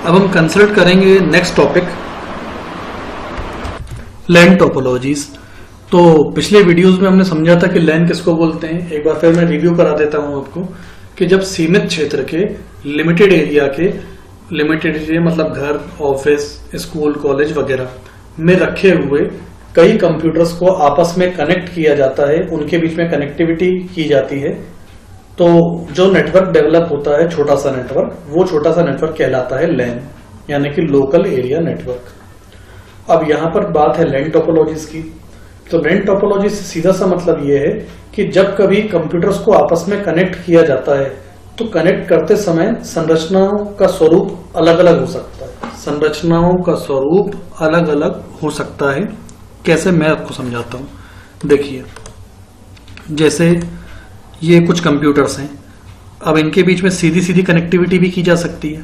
अब हम कंसल्ट करेंगे नेक्स्ट टॉपिक, लैन टोपोलॉजीज। तो पिछले वीडियोस में हमने समझा था कि लैन किसको बोलते हैं। एक बार फिर मैं रिव्यू करा देता हूं आपको कि जब सीमित क्षेत्र के लिमिटेड एरिया मतलब घर, ऑफिस, स्कूल, कॉलेज वगैरह में रखे हुए कई कंप्यूटर्स को आपस में कनेक्ट किया जाता है, उनके बीच में कनेक्टिविटी की जाती है, तो जो नेटवर्क डेवलप होता है, छोटा सा नेटवर्क, वो छोटा सा नेटवर्क कहलाता है लैन, यानी कि लोकल एरिया नेटवर्क। अब यहां पर बात है लैन टोपोलॉजीज की। तो लैन टोपोलॉजी से सीधा सा मतलब ये है कि जब कभी कंप्यूटर्स को आपस में कनेक्ट किया जाता है तो कनेक्ट करते समय संरचनाओं का स्वरूप अलग अलग हो सकता है। संरचनाओं का स्वरूप अलग अलग हो सकता है। कैसे, मैं आपको समझाता हूं। देखिए, जैसे ये कुछ कंप्यूटर्स हैं, अब इनके बीच में सीधी सीधी कनेक्टिविटी भी की जा सकती है,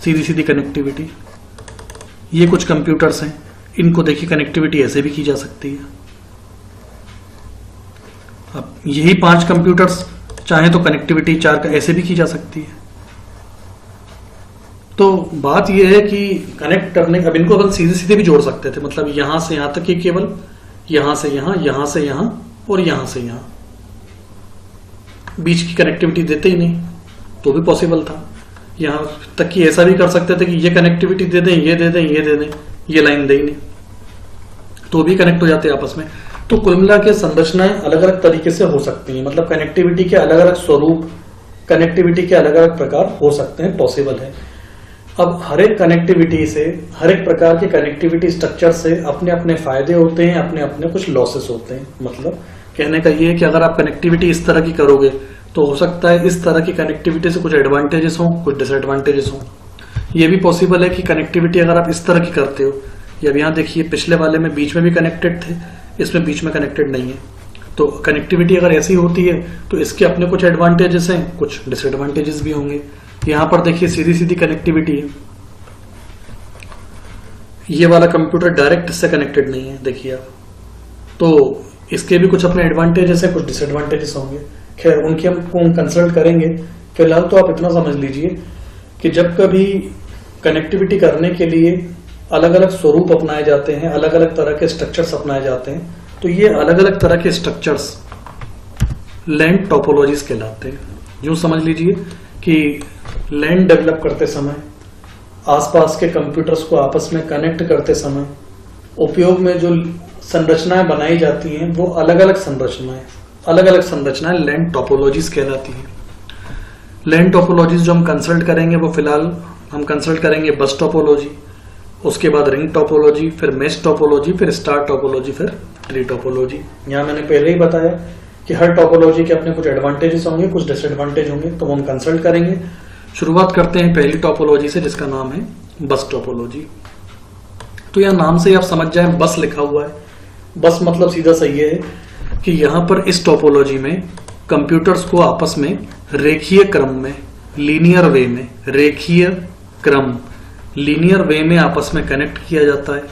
सीधी सीधी कनेक्टिविटी। ये कुछ कंप्यूटर्स हैं, इनको देखिए कनेक्टिविटी ऐसे भी की जा सकती है। अब यही 5 कंप्यूटर्स चाहे तो कनेक्टिविटी 4 ऐसे भी की जा सकती है। तो बात यह है कि कनेक्ट करने, अब इनको अपन सीधे सीधे भी जोड़ सकते थे, मतलब यहां से यहां तक ही, केवल यहां से यहां, यहां से यहां और यहां से यहां, बीच की कनेक्टिविटी देते ही नहीं तो भी पॉसिबल था। यहां तक कि ऐसा भी कर सकते थे कि ये कनेक्टिविटी दे दें, ये दे दें, ये दे दें, ये लाइन दे ही नहीं, तो भी कनेक्ट हो जाते आपस में। तो कुल मिला के संरचनाएं अलग अलग तरीके से हो सकती हैं, मतलब कनेक्टिविटी के अलग अलग स्वरूप, कनेक्टिविटी के अलग अलग प्रकार हो सकते हैं, पॉसिबल है। अब हर एक कनेक्टिविटी से, हर एक प्रकार के कनेक्टिविटी स्ट्रक्चर से अपने अपने फायदे होते हैं, अपने अपने कुछ लॉसेस होते हैं। मतलब कहने का ये है कि अगर आप कनेक्टिविटी इस तरह की करोगे तो हो सकता है इस तरह की कनेक्टिविटी से कुछ एडवांटेजेस हो, कुछ डिसएडवांटेजेस हो। ये भी पॉसिबल है कि कनेक्टिविटी अगर आप इस तरह की करते हो, या यहाँ देखिए पिछले वाले में बीच में भी कनेक्टेड थे, इसमें बीच में कनेक्टेड नहीं है, तो कनेक्टिविटी अगर ऐसी होती है तो इसके अपने कुछ एडवांटेजेस हैं, कुछ डिसएडवांटेजेस भी होंगे। यहां पर देखिए सीधी सीधी कनेक्टिविटी है, ये वाला कंप्यूटर डायरेक्ट इससे कनेक्टेड नहीं है, देखिए आप, तो इसके भी कुछ अपने एडवांटेजेस हैं, कुछ डिसएडवांटेजेस होंगे। खैर उनकी हम कंसल्ट करेंगे। फिलहाल तो आप इतना समझ लीजिए कि जब कभी कनेक्टिविटी करने के लिए अलग अलग स्वरूप अपनाए जाते हैं, अलग अलग तरह के स्ट्रक्चर्स अपनाए जाते हैं, तो ये अलग अलग तरह के स्ट्रक्चर्स लैन टोपोलॉजीज कहलाते हैं। यूं समझ लीजिए कि लैन डेवलप करते समय, आसपास के कंप्यूटर्स को आपस में कनेक्ट करते समय उपयोग में जो संरचनाएं बनाई जाती हैं वो अलग अलग संरचनाएं लैन टोपोलॉजीज कहलाती हैं। लैन टोपोलॉजीज जो हम कंसल्ट करेंगे वो फिलहाल हम कंसल्ट करेंगे बस टोपोलॉजी, उसके बाद रिंग टोपोलॉजी, फिर मेश टोपोलॉजी, फिर स्टार टोपोलॉजी, फिर ट्री टोपोलॉजी। यहाँ मैंने पहले ही बताया कि हर टोपोलॉजी के अपने कुछ एडवांटेजेस होंगे, कुछ डिसएडवांटेज होंगे, तो हम कंसल्ट करेंगे। शुरुआत करते हैं पहली टोपोलॉजी से, जिसका नाम है बस टोपोलॉजी। तो यह नाम से ही आप समझ जाए, बस लिखा हुआ है। बस मतलब सीधा सा ये है कि यहां पर इस टोपोलॉजी में कंप्यूटर्स को आपस में रेखीय क्रम में, लीनियर वे में, लीनियर वे में आपस में कनेक्ट किया जाता है।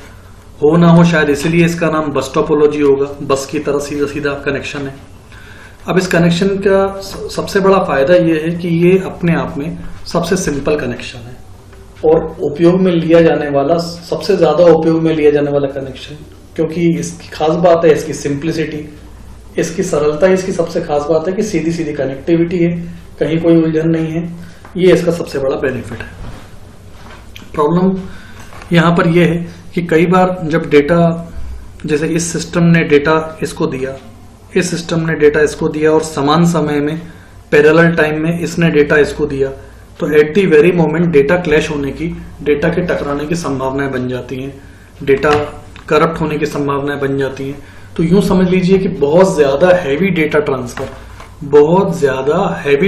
हो ना हो शायद इसलिए इसका नाम बस टोपोलॉजी होगा, बस की तरह सीधा सीधा कनेक्शन है। अब इस कनेक्शन का सबसे बड़ा फायदा यह है कि ये अपने आप में सबसे सिंपल कनेक्शन है और उपयोग में लिया जाने वाला, सबसे ज्यादा उपयोग में लिया जाने वाला कनेक्शन, क्योंकि इसकी खास बात है इसकी सिंप्लिसिटी, इसकी सरलता। इसकी सबसे खास बात है कि सीधी सीधी कनेक्टिविटी है, कहीं कोई उलझन नहीं है, ये इसका सबसे बड़ा बेनिफिट है। प्रॉब्लम यहां पर यह है कि कई बार जब डेटा, जैसे इस सिस्टम ने डेटा इसको दिया, इस सिस्टम ने डेटा इसको दिया और समान समय में पैरेलल टाइम में इसने डेटा इसको दिया, तो at the very moment data clash होने की, डेटा के टकराने की संभावनाएं बन जाती हैं, डेटा करप्ट होने की संभावनाएं बन जाती हैं। तो यूं समझ लीजिए कि बहुत ज्यादा हैवी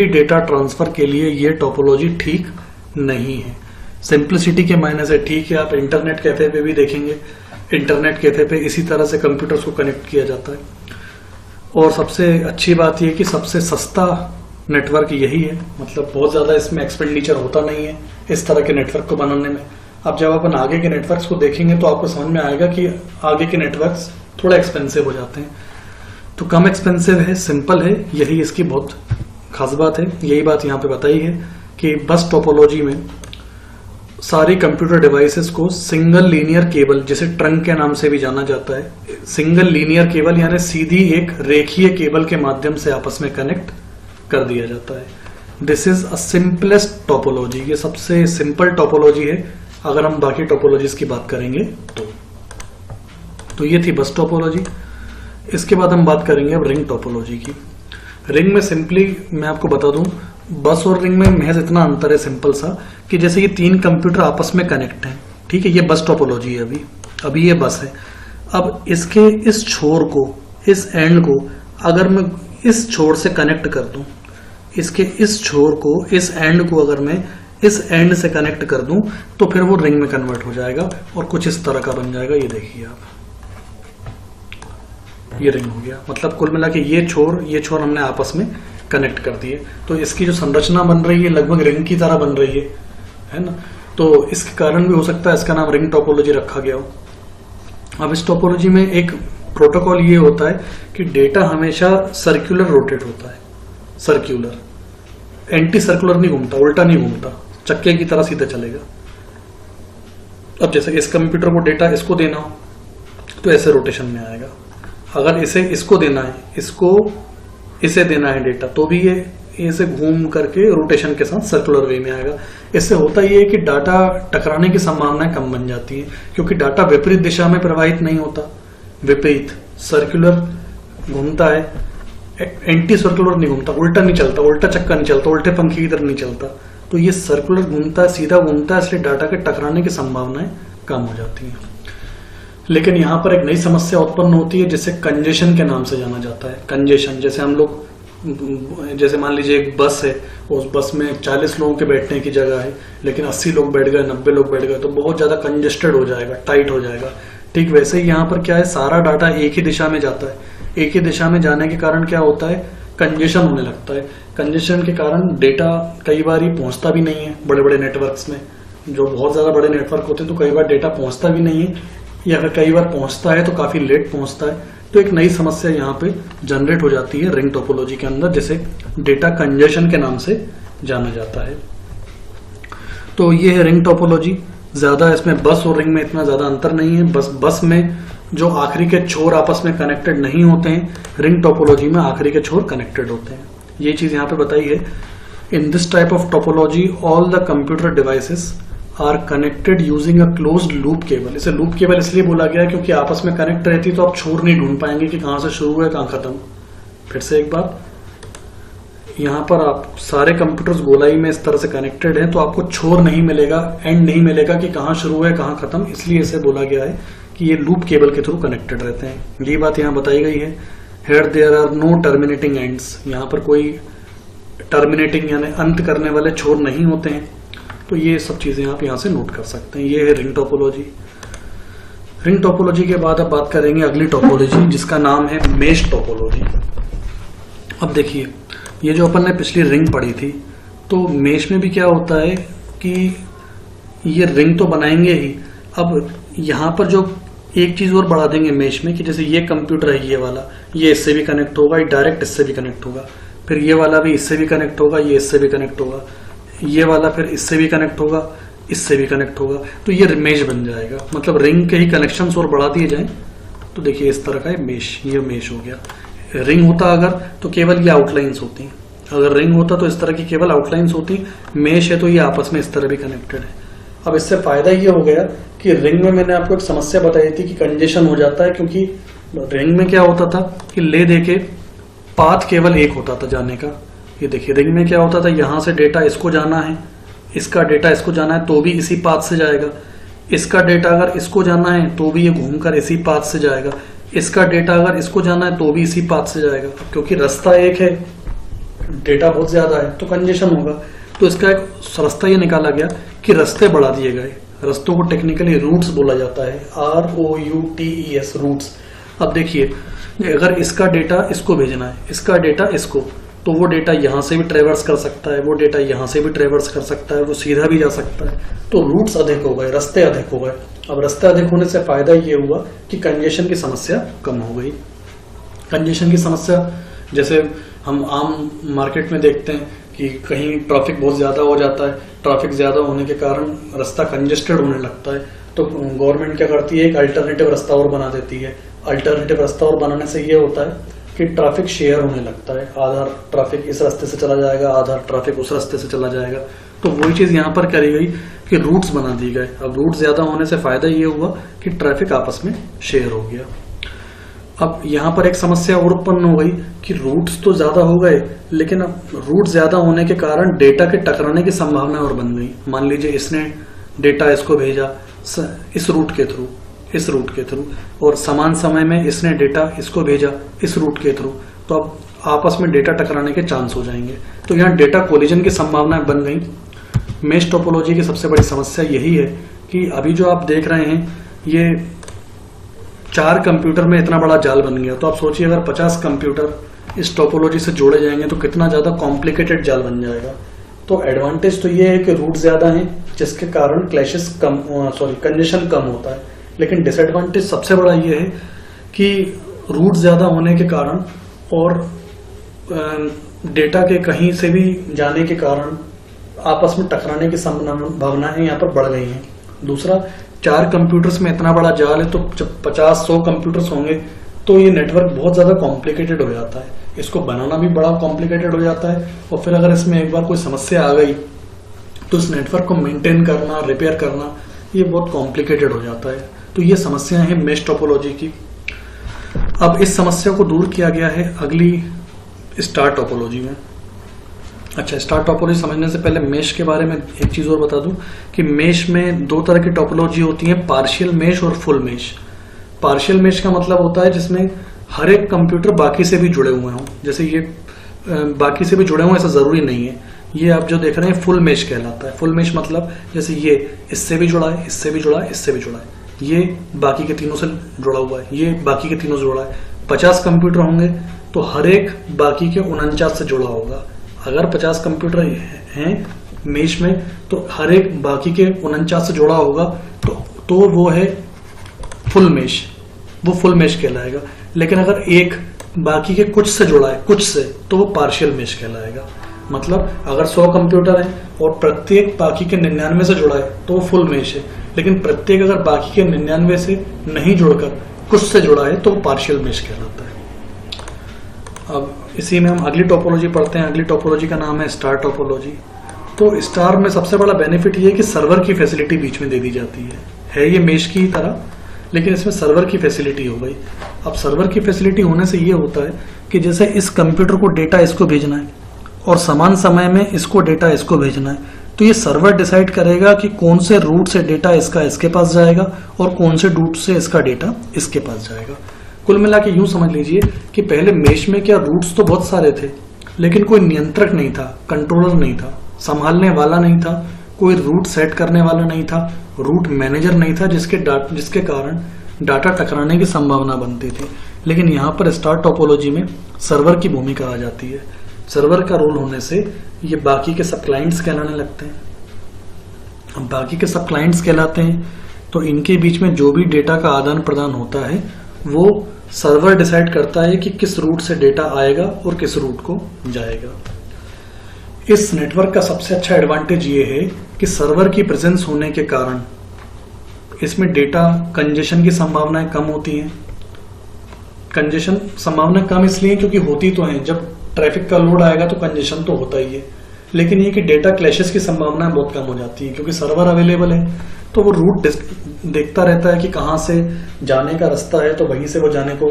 डेटा ट्रांसफर के लिए ये टोपोलॉजी ठीक नहीं है। सिंप्लिसिटी के मायने से ठीक है, आप इंटरनेट कैफे पे भी देखेंगे, इंटरनेट कैफे पे इसी तरह से कंप्यूटर्स को कनेक्ट किया जाता है। और सबसे अच्छी बात यह कि सबसे सस्ता नेटवर्क यही है, मतलब बहुत ज्यादा इसमें एक्सपेंडिचर होता नहीं है इस तरह के नेटवर्क को बनाने में। अब जब अपन आगे के नेटवर्क्स को देखेंगे तो आपको समझ में आएगा कि आगे के नेटवर्क्स थोड़ा एक्सपेंसिव हो जाते हैं। तो कम एक्सपेंसिव है, सिंपल है, यही इसकी बहुत खास बात है। यही बात यहाँ पे बताई है कि बस टोपोलॉजी में सारी कंप्यूटर डिवाइसेस को सिंगल लीनियर केबल, जिसे ट्रंक के नाम से भी जाना जाता है, सिंगल लीनियर केबल यानी सीधी एक रेखीय केबल के माध्यम से आपस में कनेक्ट कर दिया जाता है। This is a simplest topology, ये सबसे सिंपल टोपोलॉजी है अगर हम बाकी टोपोलॉजीज की बात करेंगे तो ये थी बस टोपोलॉजी। इसके बाद हम बात करेंगे अब रिंग टोपोलॉजी की। रिंग में सिंपली मैं आपको बता दूं, बस और रिंग में महज इतना अंतर है सिंपल सा कि जैसे ये तीन कंप्यूटर आपस में कनेक्ट हैं, ठीक है, ये बस टोपोलॉजी है, अभी ये बस है। अब इसके इस छोर को, इस एंड को अगर मैं इस छोर से कनेक्ट कर दूं, इसके इस छोर को, इस एंड को अगर मैं इस एंड से कनेक्ट कर दूं तो फिर वो रिंग में कन्वर्ट हो जाएगा और कुछ इस तरह का बन जाएगा। ये देखिए आप, ये रिंग हो गया। मतलब कुल मिला के ये छोर हमने आपस में कनेक्ट कर दिए, तो इसकी जो संरचना बन रही है लगभग रिंग की तरह बन रही है ना। तो इसके कारण भी हो सकता है इसका नाम रिंग टोपोलॉजी रखा गया हो। अब इस टोपोलॉजी में एक प्रोटोकॉल ये होता है कि डेटा हमेशा सर्कुलर रोटेट होता है, सर्कुलर, एंटी सर्कुलर नहीं घूमता, उल्टा नहीं घूमता, चक्के की तरह सीधा चलेगा। अब जैसे इस कंप्यूटर को डेटा इसको देना हो तो ऐसे रोटेशन में आएगा, अगर इसे इसको देना है, इसको इसे देना है डेटा, तो भी ये इसे घूम करके रोटेशन के साथ सर्कुलर वे में आएगा। इससे होता ये है कि डाटा टकराने की संभावनाएं कम बन जाती है, क्योंकि डाटा विपरीत दिशा में प्रवाहित नहीं होता, विपरीत सर्कुलर घूमता है, एंटी सर्कुलर नहीं घूमता, उल्टा नहीं चलता, उल्टा चक्का नहीं चलता, उल्टे पंखे की तरह नहीं चलता। तो ये सर्कुलर घूमता है, सीधा घूमता है, इसलिए डाटा के टकराने की संभावनाएं कम हो जाती हैं। लेकिन यहाँ पर एक नई समस्या उत्पन्न होती है जिसे कंजेशन के नाम से जाना जाता है। कंजेशन, जैसे हम लोग, जैसे मान लीजिए एक बस है, उस बस में 40 लोगों के बैठने की जगह है, लेकिन 80 लोग बैठ गए, 90 लोग बैठ गए, तो बहुत ज्यादा कंजेस्टेड हो जाएगा, टाइट हो जाएगा। ठीक वैसे ही यहाँ पर क्या है, सारा डाटा एक ही दिशा में जाता है, एक ही दिशा में जाने के कारण क्या होता है, कंजेशन होने लगता है। कंजेशन के कारण डेटा कई बार पहुंचता भी नहीं है, बड़े बड़े नेटवर्क्स में, जो बहुत ज्यादा बड़े नेटवर्क होते हैं तो कई बार डेटा पहुंचता भी नहीं है, या फिर कई बार पहुंचता है तो काफी लेट पहुंचता है। तो एक नई समस्या यहाँ पे जनरेट हो जाती है रिंग टोपोलॉजी के अंदर, जिसे डेटा कंजेशन के नाम से जाना जाता है। तो ये है रिंग टोपोलॉजी। ज्यादा इसमें बस और रिंग में इतना ज्यादा अंतर नहीं है, बस में जो आखिरी के छोर आपस में कनेक्टेड नहीं होते हैं, रिंग टोपोलॉजी में आखिरी के छोर कनेक्टेड होते हैं। ये चीज यहाँ पे बताई है। In this type of topology all the computer devices are connected using a closed loop cable. इसे लूप केबल इसलिए बोला गया है क्योंकि आपस में कनेक्ट रहती तो आप छोर नहीं ढूंढ पाएंगे कि कहां से शुरू है कहां खत्म। फिर से एक बार, यहाँ पर आप सारे कंप्यूटर्स गोलाई में इस तरह से कनेक्टेड हैं तो आपको छोर नहीं मिलेगा, एंड नहीं मिलेगा कि कहां शुरू है कहां खत्म, इसलिए इसे बोला गया है कि ये लूप केबल के थ्रू कनेक्टेड रहते हैं। ये बात यहाँ बताई गई है। Here there are no terminating ends, यहाँ पर कोई टर्मिनेटिंग यानी अंत करने वाले छोर नहीं होते हैं। तो ये सब चीजें आप यहाँ से नोट कर सकते हैं। ये है रिंग टोपोलॉजी। रिंग टोपोलॉजी के बाद अब बात करेंगे अगली टोपोलॉजी जिसका नाम है मेश टोपोलॉजी। अब देखिए, ये जो अपन ने पिछली रिंग पढ़ी थी, तो मेश में भी क्या होता है कि ये रिंग तो बनाएंगे ही, अब यहाँ पर जो एक चीज और बढ़ा देंगे मेश में कि जैसे ये कंप्यूटर है, ये वाला, ये इससे भी कनेक्ट होगा, ये डायरेक्ट इससे भी कनेक्ट होगा, फिर ये वाला भी इससे भी कनेक्ट होगा, ये इससे भी कनेक्ट होगा, ये वाला फिर इससे भी कनेक्ट होगा, इससे भी कनेक्ट होगा। तो ये मेश बन जाएगा। मतलब रिंग के ही कनेक्शंस और बढ़ा दिए जाएं तो देखिए इस तरह का ये मेश हो गया। रिंग होता अगर तो केवल ये आउटलाइंस होती, अगर रिंग होता तो इस तरह की केवल आउटलाइंस होती। मेश है तो ये आपस में इस तरह भी कनेक्टेड है। अब इससे फायदा ये हो गया कि रिंग में मैंने आपको एक समस्या बताई थी कि कंजेशन हो जाता है, क्योंकि रिंग में क्या होता था कि ले देके पाथ केवल एक होता था जाने का। ये देखिए, रिंग में क्या होता था, यहां से डेटा इसको जाना है, इसका डेटा इसको जाना है तो भी इसी पाथ से जाएगा, इसका डेटा अगर इसको जाना है तो भी ये घूमकर इसी पाथ से जाएगा, इसका डेटा अगर इसको जाना है तो भी इसी पाथ से जाएगा। क्योंकि रास्ता एक है, डेटा बहुत ज्यादा है तो कंजेशन होगा। तो इसका एक रास्ता ये निकाला गया कि रास्ते बढ़ा दिए गए। रास्तों को टेक्निकली रूट्स बोला जाता है, ROUTES, रूट्स। अब देखिए, अगर इसका डेटा इसको भेजना है, इसका डेटा इसको, तो वो डेटा यहां से भी ट्रेवर्स कर सकता है, वो डेटा यहां से भी ट्रेवर्स कर सकता है, वो सीधा भी जा सकता है। तो रूट्स अधिक हो गए, रास्ते अधिक हो गए। अब रास्ते अधिक होने से फायदा ये हुआ कि कंजेशन की समस्या कम हो गई। कंजेशन की समस्या जैसे हम आम मार्केट में देखते हैं कि कहीं ट्रैफिक बहुत ज़्यादा हो जाता है, ट्रैफिक ज़्यादा होने के कारण रास्ता कंजेस्टेड होने लगता है, तो गवर्नमेंट क्या करती है, एक अल्टरनेटिव रास्ता और बना देती है। अल्टरनेटिव रास्ता और बनाने से ये होता है कि ट्रैफिक शेयर होने लगता है, आधा ट्रैफिक इस रास्ते से चला जाएगा, आधा ट्रैफिक उस रास्ते से चला जाएगा। तो वही चीज़ यहाँ पर करी गई कि रूट्स बना दी गए। अब रूट ज़्यादा होने से फ़ायदा ये हुआ कि ट्रैफिक आपस में शेयर हो गया। अब यहाँ पर एक समस्या और उत्पन्न हो गई कि रूट्स तो ज़्यादा हो गए, लेकिन अब रूट ज़्यादा होने के कारण डेटा के टकराने की संभावना और बन गई। मान लीजिए इसने डेटा इसको भेजा इस रूट के थ्रू, इस रूट के थ्रू, और समान समय में इसने डेटा इसको भेजा इस रूट के थ्रू, तो अब आपस में डेटा टकराने के चांस हो जाएंगे। तो यहाँ डेटा कोलिजन की संभावनाएं बन गई। मेश टोपोलॉजी की सबसे बड़ी समस्या यही है कि अभी जो आप देख रहे हैं ये 4 कंप्यूटर में इतना बड़ा जाल बन गया। तो आप सोचिए अगर 50 कंप्यूटर इस टोपोलॉजी से जोड़े जाएंगे तो कितना ज्यादा कॉम्प्लिकेटेड जाल बन जाएगा। तो एडवांटेज तो ये है कि रूट ज्यादा है जिसके कारण क्लैशेस कंजेशन कम होता है, लेकिन डिसएडवांटेज सबसे बड़ा ये है कि रूट ज्यादा होने के कारण और डेटा के कहीं से भी जाने के कारण आपस में टकराने की संभावनाएं यहाँ पर बढ़ गई हैं। दूसरा, 4 कंप्यूटर्स में इतना बड़ा जाल है, तो जब 50-100 कंप्यूटर्स होंगे तो ये नेटवर्क बहुत ज्यादा कॉम्प्लिकेटेड हो जाता है। इसको बनाना भी बड़ा कॉम्प्लिकेटेड हो जाता है, और फिर अगर इसमें एक बार कोई समस्या आ गई तो इस नेटवर्क को मेंटेन करना, रिपेयर करना, ये बहुत कॉम्प्लिकेटेड हो जाता है। तो ये समस्याएं हैं मेश टोपोलॉजी की। अब इस समस्या को दूर किया गया है अगली स्टार टोपोलॉजी में। अच्छा, स्टार टोपोलॉजी समझने से पहले मेश के बारे में एक चीज और बता दूं कि मेश में 2 तरह की टोपोलॉजी होती है, पार्शियल मेश और फुल मेश। पार्शियल मेश का मतलब होता है जिसमें हर एक कंप्यूटर बाकी से भी जुड़े हुए हों। जैसे ये बाकी से भी जुड़े हुए ऐसा जरूरी नहीं है। ये आप जो देख रहे हैं फुल मेश कहलाता है। फुल मेश मतलब जैसे ये इससे भी जुड़ा है, इससे भी जुड़ा है, इससे भी जुड़ा है, ये बाकी के तीनों से जुड़ा हुआ है, ये बाकी के तीनों से जुड़ा है। 50 कंप्यूटर होंगे तो हर एक बाकी के 49 से जुड़ा होगा। अगर 50 कंप्यूटर हैं मेश में तो हर एक बाकी के 49 से जुड़ा होगा, तो वो है फुल मेश, वो फुल मेश कहलाएगा। लेकिन अगर एक बाकी के कुछ से जुड़ा है, कुछ से, तो वो पार्शियल मेश कहलाएगा। मतलब अगर 100 कंप्यूटर हैं और प्रत्येक बाकी के 99 से जुड़ा है तो वो फुल मेश है, लेकिन प्रत्येक अगर बाकी के 99 से नहीं जुड़कर कुछ से जुड़ा है तो वो पार्शियल मेश कहलाता है। अब इसी में हम अगली टोपोलॉजी पढ़ते हैं। अगली टोपोलॉजी का नाम है स्टार टोपोलॉजी। तो स्टार में सबसे बड़ा बेनिफिट ये है कि सर्वर की फैसिलिटी बीच में दे दी जाती है ये मेश की तरह, लेकिन इसमें सर्वर की फैसिलिटी हो गई। अब सर्वर की फैसिलिटी होने से ये होता है कि जैसे इस कंप्यूटर को डेटा इसको भेजना है और समान समय में इसको डेटा इसको भेजना है, तो ये सर्वर डिसाइड करेगा कि कौन से रूट से डेटा इसका इसके पास जाएगा और कौन से रूट से इसका डेटा इसके पास जाएगा। कुल मिला के यूं समझ लीजिए कि पहले मेश में क्या रूट्स तो बहुत सारे थे, लेकिन कोई नियंत्रक नहीं था, कंट्रोलर नहीं था, संभालने वाला नहीं था, कोई रूट सेट करने वाला नहीं था, रूट मैनेजर नहीं था, जिसके कारण डाटा टकराने की संभावना बनती थी। लेकिन यहाँ पर स्टार टोपोलॉजी में सर्वर की भूमिका आ जाती है। सर्वर का रोल होने से ये बाकी के सब क्लाइंट्स कहलाने लगते हैं। अब बाकी के सब क्लाइंट्स कहलाते हैं तो इनके बीच में जो भी डेटा का आदान प्रदान होता है वो सर्वर डिसाइड करता है कि किस रूट से डेटा आएगा और किस रूट को जाएगा। इस नेटवर्क का सबसे अच्छा एडवांटेज ये है कि सर्वर की प्रेजेंस होने के कारण इसमें डेटा कंजेशन की संभावनाएं कम होती हैं। कंजेशन संभावना कम इसलिए क्योंकि होती तो है, जब ट्रैफिक का लोड आएगा तो कंजेशन तो होता ही है, लेकिन ये कि डेटा क्लैशेस की संभावनाएं बहुत कम हो जाती है क्योंकि सर्वर अवेलेबल है, तो वो रूट देखता रहता है कि कहाँ से जाने का रास्ता है, तो वहीं से वो जाने को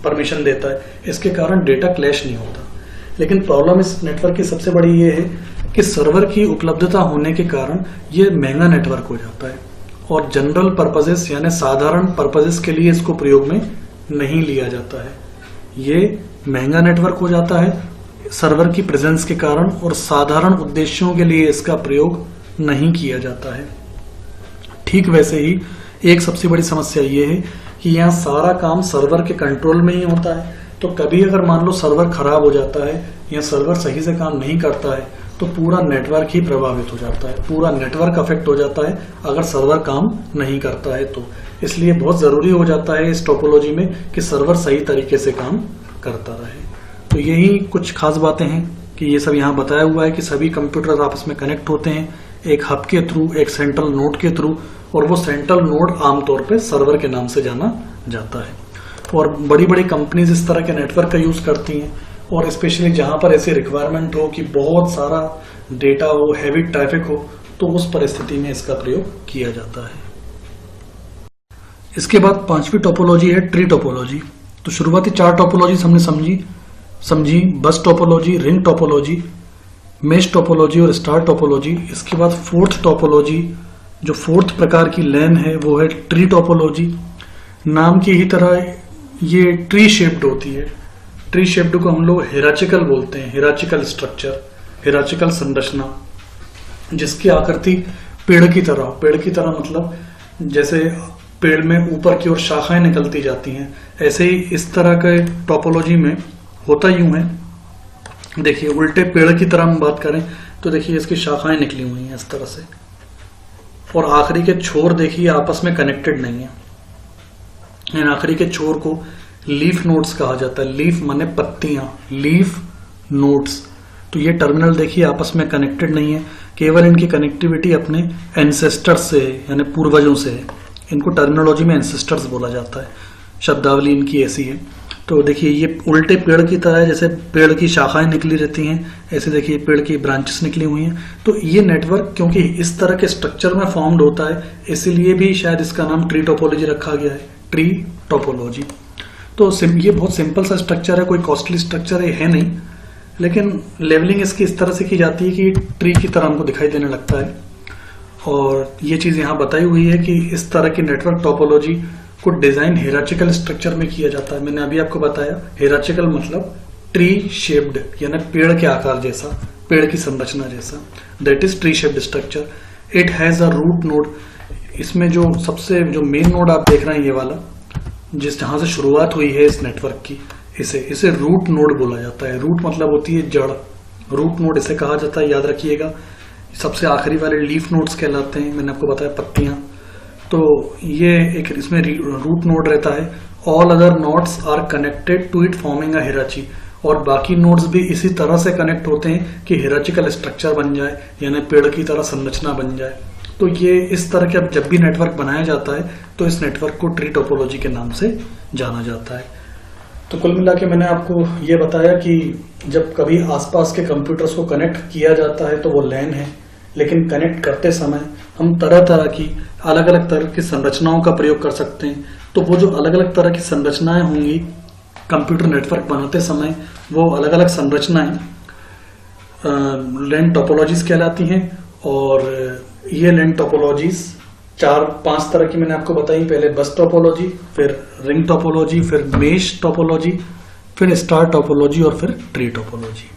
परमिशन देता है। इसके कारण डेटा क्लैश नहीं होता। लेकिन प्रॉब्लम इस नेटवर्क की सबसे बड़ी ये है कि सर्वर की उपलब्धता होने के कारण ये महंगा नेटवर्क हो जाता है और जनरल पर्पजेस यानी साधारण पर्पजेस के लिए इसको प्रयोग में नहीं लिया जाता है। ये महंगा नेटवर्क हो जाता है सर्वर की प्रेजेंस के कारण और साधारण उद्देश्यों के लिए इसका प्रयोग नहीं किया जाता है। ठीक वैसे ही एक सबसे बड़ी समस्या ये है कि यहाँ सारा काम सर्वर के कंट्रोल में ही होता है, तो कभी अगर मान लो सर्वर खराब हो जाता है या सर्वर सही से काम नहीं करता है तो पूरा नेटवर्क ही प्रभावित हो जाता है, पूरा नेटवर्क अफेक्ट हो जाता है अगर सर्वर काम नहीं करता है तो। इसलिए बहुत जरूरी हो जाता है इस टोपोलॉजी में कि सर्वर सही तरीके से काम करता रहे। तो यही कुछ खास बातें हैं कि ये सब यहाँ बताया हुआ है कि सभी कंप्यूटर आपस में कनेक्ट होते हैं एक हब के थ्रू, एक सेंट्रल नोड के थ्रू, और वो सेंट्रल नोड आमतौर पे सर्वर के नाम से जाना जाता है। और बड़ी बड़ी कंपनीज इस तरह के नेटवर्क का यूज करती हैं, और स्पेशली जहां पर ऐसी रिक्वायरमेंट हो कि बहुत सारा डेटा हो, हैवी ट्रैफिक हो, तो उस परिस्थिति में इसका प्रयोग किया जाता है। इसके बाद पांचवी टोपोलॉजी है ट्री टोपोलॉजी। तो शुरुआती 4 टोपोलॉजीज हमने समझी बस topology, ring topology, mesh topology और स्टार टोपोलॉजी। इसके बाद 4th टोपोलॉजी, जो 4th प्रकार की लैन है, वो है ट्री टोपोलॉजी। नाम की ही तरह ये ट्री शेप्ड होती है। ट्री शेप्ड को हम लोग हेराचिकल बोलते हैं, हेराचिकल स्ट्रक्चर, हेराचिकल संरचना, जिसकी आकृति पेड़ की तरह मतलब जैसे पेड़ में ऊपर की ओर शाखाएं निकलती जाती हैं, ऐसे ही इस तरह के टोपोलॉजी में होता यूं है। देखिए उल्टे पेड़ की तरह हम बात करें तो देखिए इसकी शाखाएं निकली हुई हैं इस तरह से, और आखिरी के छोर देखिए आपस में कनेक्टेड नहीं है। इन आखिरी के छोर को लीफ नोड्स कहा जाता है। लीफ माने पत्तियां, लीफ नोड्स। तो ये टर्मिनल देखिए आपस में कनेक्टेड नहीं है, केवल इनकी कनेक्टिविटी अपने एंसेस्टर्स से है, यानी पूर्वजों से है। इनको टर्मिनोलॉजी में एंसेस्टर्स बोला जाता है, शब्दावली इनकी ऐसी है। तो देखिए ये उल्टे पेड़ की तरह है, जैसे पेड़ की शाखाएं निकली रहती हैं, ऐसे देखिए पेड़ की ब्रांचेस निकली हुई हैं। तो ये नेटवर्क क्योंकि इस तरह के स्ट्रक्चर में फॉर्म्ड होता है, इसीलिए भी शायद इसका नाम ट्री टोपोलॉजी रखा गया है, ट्री टोपोलॉजी। तो ये बहुत सिंपल सा स्ट्रक्चर है, कोई कॉस्टली स्ट्रक्चर है नहीं, लेकिन लेवलिंग इसकी इस तरह से की जाती है कि ट्री की तरह हमको दिखाई देने लगता है। और ये चीज यहाँ बताई हुई है कि इस तरह की नेटवर्क टोपोलॉजी को डिजाइन हेराचिकल स्ट्रक्चर में किया जाता है। मैंने अभी आपको बताया हेराचिकल मतलब ट्री शेप्ड, यानी पेड़ के आकार जैसा, पेड़ की संरचना जैसा, that is tree shaped structure. It has a root node. इसमें जो मेन नोड आप देख रहे हैं, ये वाला जहां से शुरुआत हुई है इस नेटवर्क की, इसे रूट नोड बोला जाता है। रूट मतलब होती है जड़, रूट नोड इसे कहा जाता है, याद रखिएगा। सबसे आखिरी वाले लीफ नोड्स कहलाते हैं, मैंने आपको बताया पत्तियां। तो ये एक इसमें रूट नोड रहता है। All other nodes are connected to it forming a hierarchy. और बाकी नोड्स भी इसी तरह से कनेक्ट होते हैं कि हिराचिकल स्ट्रक्चर बन जाए, यानी पेड़ की तरह संरचना बन जाए। तो ये इस तरह के जब भी नेटवर्क बनाया जाता है तो इस नेटवर्क को ट्री टोपोलॉजी के नाम से जाना जाता है। तो कुल मिला के मैंने आपको ये बताया कि जब कभी आसपास के कंप्यूटर्स को कनेक्ट किया जाता है तो वो लैन है, लेकिन कनेक्ट करते समय हम तरह तरह की अलग अलग तरह की संरचनाओं का प्रयोग कर सकते हैं। तो वो जो अलग अलग तरह की संरचनाएं होंगी कंप्यूटर नेटवर्क बनाते समय, वो अलग अलग संरचनाएं लैन टोपोलॉजीज कहलाती हैं। और ये लैन टोपोलॉजीज 4-5 तरह की मैंने आपको बताई। पहले बस टोपोलॉजी, फिर रिंग टोपोलॉजी, फिर मेश टोपोलॉजी, फिर स्टार टोपोलॉजी और फिर ट्री टोपोलॉजी।